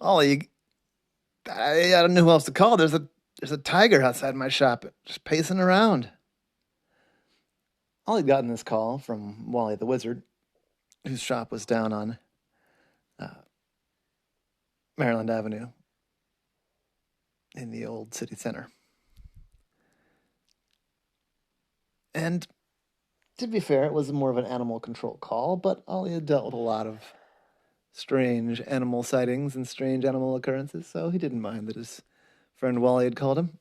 Ollie, I don't know who else to call. There's a tiger outside my shop, just pacing around. Ollie'd gotten this call from Wally the Wizard, whose shop was down on uh, Maryland Avenue in the old city center. And to be fair, it was more of an animal control call, but Ollie had dealt with a lot of strange animal sightings and strange animal occurrences, so he didn't mind that his friend Wally had called him.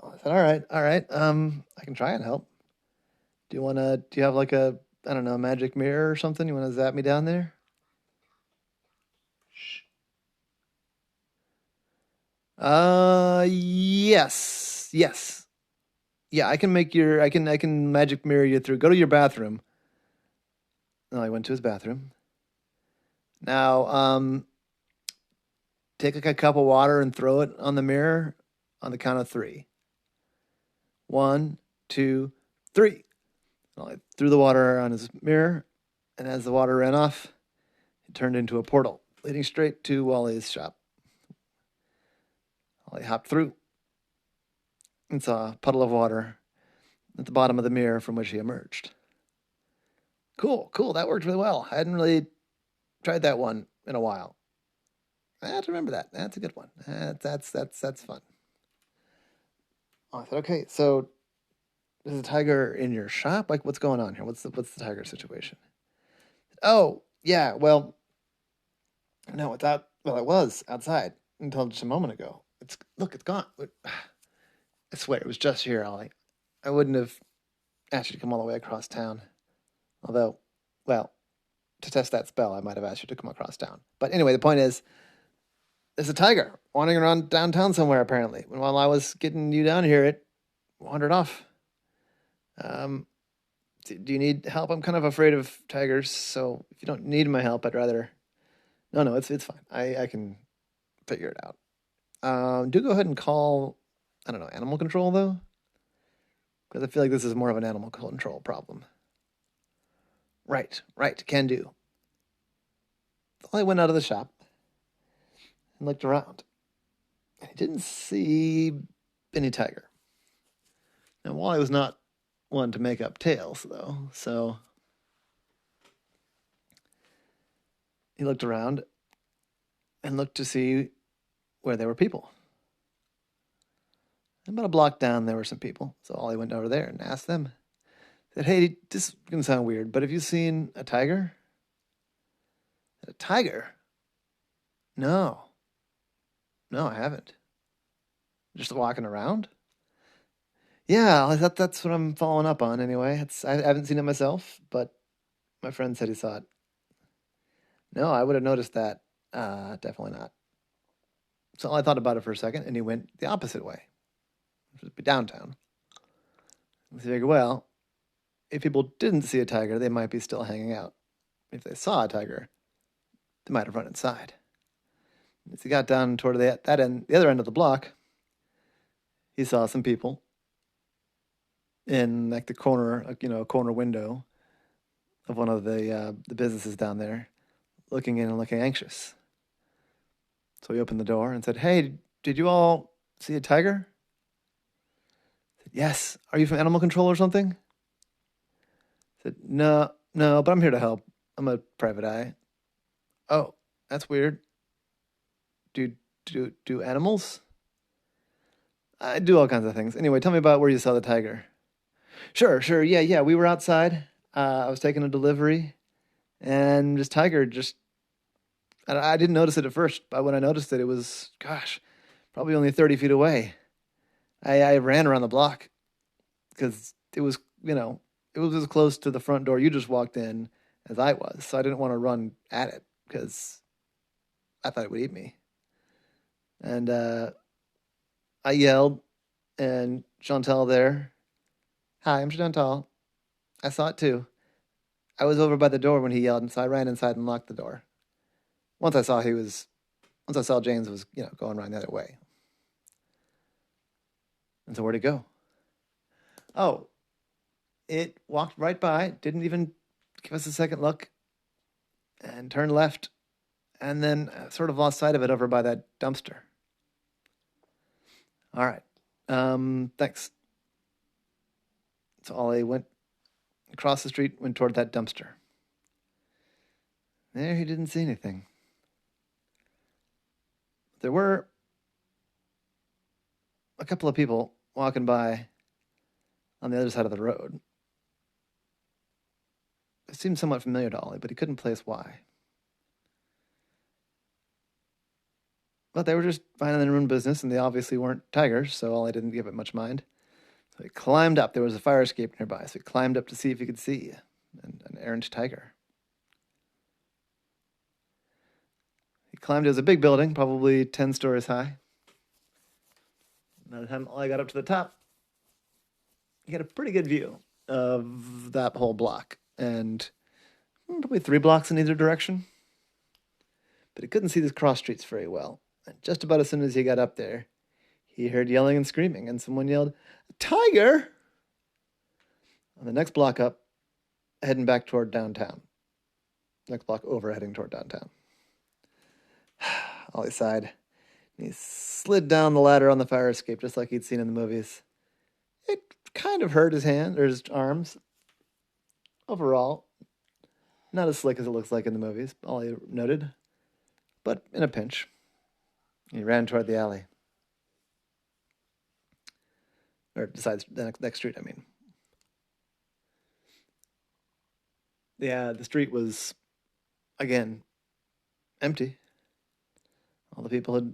I said, all right, I can try and help. Do you have like a, I don't know, magic mirror or something? You want to zap me down there? Yes, yes. Yeah, I can magic mirror you through. Go to your bathroom. No, I went to his bathroom. Now, take like a cup of water and throw it on the mirror on the count of three. One, two, three. Well, I threw the water on his mirror, and as the water ran off, it turned into a portal leading straight to Wally's shop. Wally hopped through and saw a puddle of water at the bottom of the mirror from which he emerged. Cool, cool. That worked really well. I hadn't really tried that one in a while. I have to remember that. That's a good one. That's fun. Oh, I said, okay, so there's a tiger in your shop. Like, what's going on here? What's the tiger situation? Oh, yeah. Well, no, it's out. Well, it was outside until just a moment ago. It's gone. I swear, it was just here, Ollie. I wouldn't have asked you to come all the way across town. Although, well, to test that spell, I might have asked you to come across town. But anyway, the point is, there's a tiger wandering around downtown somewhere, apparently. And while I was getting you down here, it wandered off. Um, do you need help? I'm kind of afraid of tigers, so if you don't need my help, I'd rather. No, no, it's fine. I can figure it out. Do go ahead and call, I don't know, animal control though, because I feel like this is more of an animal control problem. Right, right, can do. I went out of the shop and looked around. I didn't see any tiger. Now, Wally was not one to make up tales, though, so he looked around and looked to see where there were people. About a block down, there were some people, so Ollie went over there and asked them. Said, "Hey, this is gonna sound weird, but have you seen a tiger?" A tiger? No, no, I haven't. Just walking around? Yeah, that's what I'm following up on anyway. I haven't seen it myself, but my friend said he saw it. No, I would have noticed that. Definitely not. So I thought about it for a second, and he went the opposite way, which would be downtown. I figured, well, if people didn't see a tiger, they might be still hanging out. If they saw a tiger, they might have run inside. As he got down toward that end, the other end of the block, he saw some people in like the corner, like, a corner window of one of the businesses down there, looking in and looking anxious. So he opened the door and said, "Hey, did you all see a tiger?" I said, "Yes. Are you from animal control or something?" I said, "No, no, but I'm here to help. I'm a private eye." "Oh, that's weird. Do do animals?" "I do all kinds of things. Anyway, tell me about where you saw the tiger." "Sure, sure. Yeah, yeah. We were outside. I was taking a delivery, and this tiger just. I didn't notice it at first, but when I noticed it, it was, gosh, probably only 30 feet away. I ran around the block because it was as close to the front door you just walked in as I was. So I didn't want to run at it because I thought it would eat me. And I yelled, and Chantal there, "Hi, I'm Chantal. I saw it too. I was over by the door when he yelled, and so I ran inside and locked the door. Once I saw once I saw James was, going around the other way. And so where'd it go?" "Oh, it walked right by, didn't even give us a second look, and turned left and then sort of lost sight of it over by that dumpster. All right. Thanks. So Ollie went across the street, went toward that dumpster. There he didn't see anything. There were a couple of people walking by on the other side of the road. It seemed somewhat familiar to Ollie, but he couldn't place why. But they were just finding their own business, and they obviously weren't tigers, so Ollie didn't give it much mind. So he climbed up. There was a fire escape nearby, so he climbed up to see if he could see an errant tiger. He climbed. It was a big building, probably 10 stories high. By the time Ollie got up to the top, he had a pretty good view of that whole block, and probably 3 blocks in either direction. But he couldn't see these cross streets very well. And just about as soon as he got up there, he heard yelling and screaming, and someone yelled, "A tiger!" On the next block up, heading back toward downtown. Next block over, heading toward downtown. Ollie sighed, and he slid down the ladder on the fire escape, just like he'd seen in the movies. It kind of hurt his hand, or his arms. Overall, not as slick as it looks like in the movies, Ollie noted, but in a pinch. He ran toward the alley. Or besides the next street, I mean. Yeah, the street was, again, empty. All the people had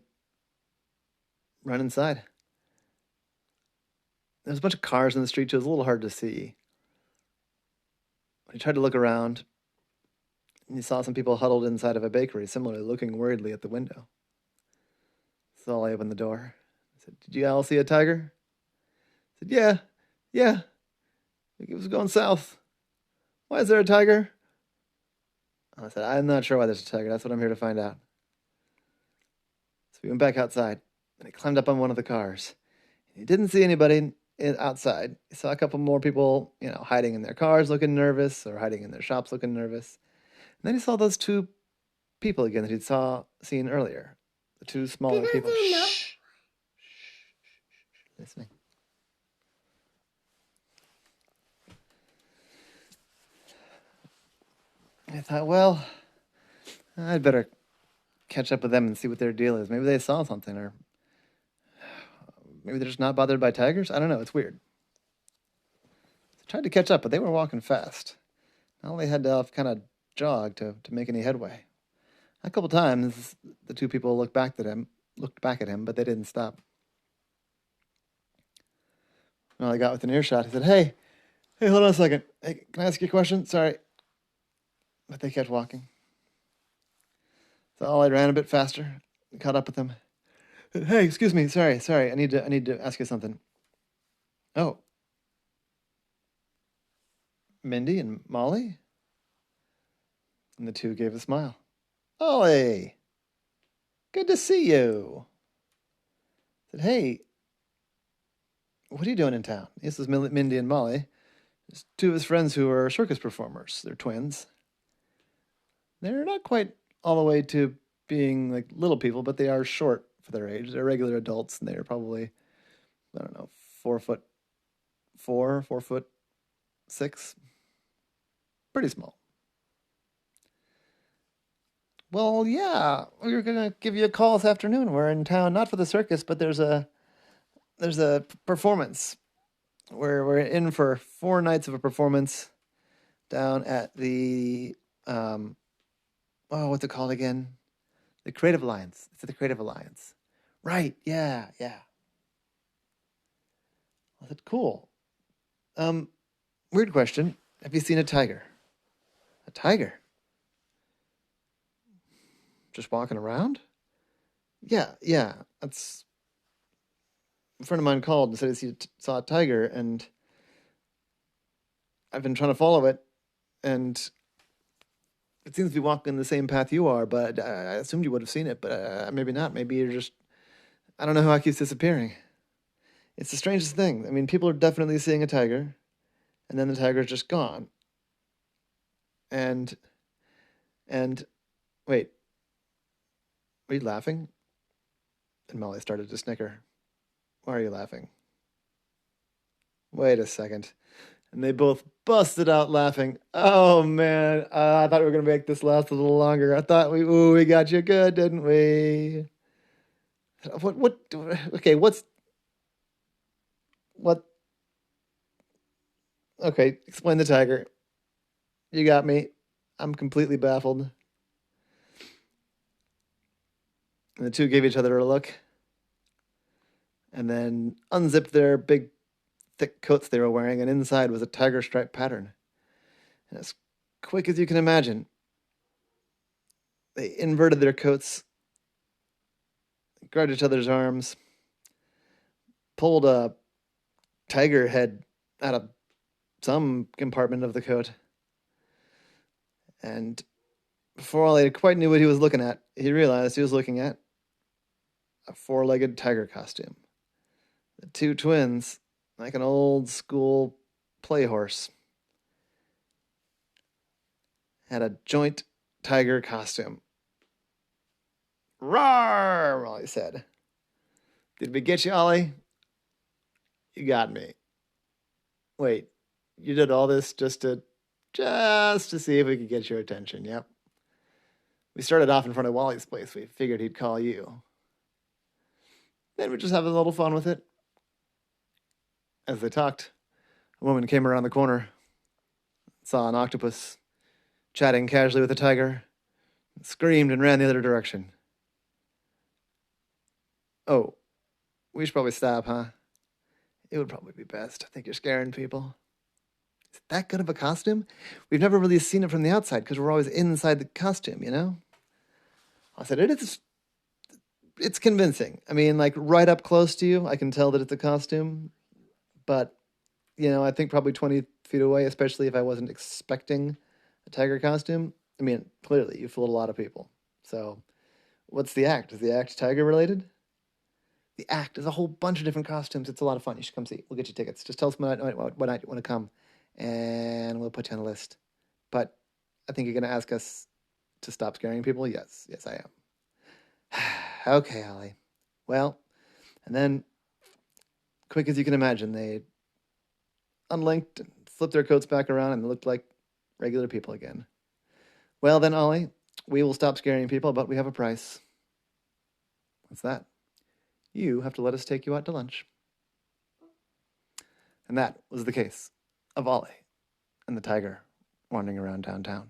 run inside. There was a bunch of cars in the street, too. It was a little hard to see. He tried to look around, and he saw some people huddled inside of a bakery, similarly looking worriedly at the window. So Ollie opened the door. He said, "Did you all see a tiger?" I said, yeah. It was going south. Why is there a tiger? I said, "I'm not sure why there's a tiger. That's what I'm here to find out." So we went back outside, and he climbed up on one of the cars. He didn't see anybody outside. He saw a couple more people, hiding in their cars looking nervous, or hiding in their shops looking nervous. And then he saw those 2 people again that he'd seen earlier. The 2 smaller people. Shh. Listening. I thought, well, I'd better catch up with them and see what their deal is. Maybe they saw something, or maybe they're just not bothered by tigers. I don't know. It's weird. So I tried to catch up, but they were walking fast. All they had to kind of jog to make any headway. A couple times, the 2 people looked back at him, but they didn't stop. When I got within earshot, he said, Hey, hold on a second. Hey, can I ask you a question? Sorry." But they kept walking. So Ollie ran a bit faster, caught up with them. "Hey, excuse me, sorry. I need to ask you something." "Oh, Mindy and Molly?" And the 2 gave a smile. "Ollie, good to see you." I said, "Hey, what are you doing in town?" This is Mindy and Molly. There's 2 of his friends who are circus performers. They're twins. They're not quite all the way to being like little people, but they are short for their age. They're regular adults, and they're probably, 4'4", 4'6". Pretty small. "Well, yeah, we were going to give you a call this afternoon. We're in town, not for the circus, but there's a performance. We're in for 4 nights of a performance down at the, what's it called again? The Creative Alliance. It's at the Creative Alliance. Right, yeah. I said, "Cool. Weird question. Have you seen a tiger?" "A tiger? Just walking around?" Yeah. That's a friend of mine called and said he saw a tiger, and I've been trying to follow it, and it seems to be walking the same path you are, but I assumed you would have seen it, but maybe not. Maybe you're just, I don't know how it keeps disappearing. It's the strangest thing. I mean, people are definitely seeing a tiger, and then the tiger's just gone. And wait, Are you laughing? And Molly started to snicker. Why are you laughing? Wait a second. And they both busted out laughing. Oh man, I thought we were gonna make this last a little longer. I thought we got you good, didn't we? What? Okay, what? Okay, explain the tiger. You got me. I'm completely baffled. And the two gave each other a look, and then unzipped their big, thick coats they were wearing, and inside was a tiger stripe pattern. And as quick as you can imagine, they inverted their coats, grabbed each other's arms, pulled a tiger head out of some compartment of the coat, and before Ollie quite knew what he was looking at, he realized he was looking at a four-legged tiger costume. The two twins, like an old school play horse, had a joint tiger costume. Roar! Ollie said. Did we get you, Ollie? You got me. Wait, you did all this just to see if we could get your attention, yep. We started off in front of Wally's place. We figured he'd call you. Then we just have a little fun with it. As they talked, a woman came around the corner, saw an octopus chatting casually with a tiger, screamed and ran the other direction. Oh, we should probably stop, huh? It would probably be best. I think you're scaring people. Is it that good of a costume? We've never really seen it from the outside because we're always inside the costume, you know? I said, it's convincing. I mean, like right up close to you, I can tell that it's a costume. But, I think probably 20 feet away, especially if I wasn't expecting a tiger costume. I mean, clearly, you fooled a lot of people. So, what's the act? Is the act tiger related? The act is a whole bunch of different costumes. It's a lot of fun. You should come see. We'll get you tickets. Just tell us what night you want to come, and we'll put you on the list. But I think you're going to ask us to stop scaring people. Yes, I am. Okay, Ollie. Well, and then, quick as you can imagine, they unlinked and flipped their coats back around and looked like regular people again. Well, then, Ollie, we will stop scaring people, but we have a price. What's that? You have to let us take you out to lunch. And that was the case of Ollie and the tiger wandering around downtown.